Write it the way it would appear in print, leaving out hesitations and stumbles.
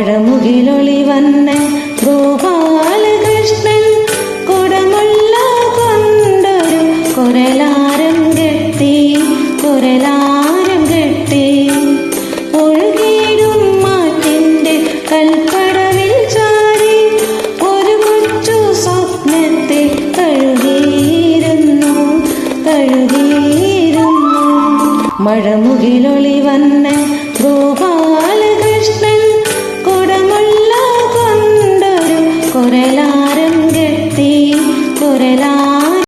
മഴമുകിലൊളി വന്ന ഗോപാലകൃഷ്ണൻ കുടമുള്ള കൊണ്ടൊരു കുരലാരം കെട്ടി ഒഴുകിയിടും മാറ്റിന്റെ കൽക്കടവിൽ ചാരി ഒരു കൊച്ചു സ്വപ്നത്തിൽ തഴുകിയിരുന്നു മഴമുകിലൊളി വന്ന ഗോപാല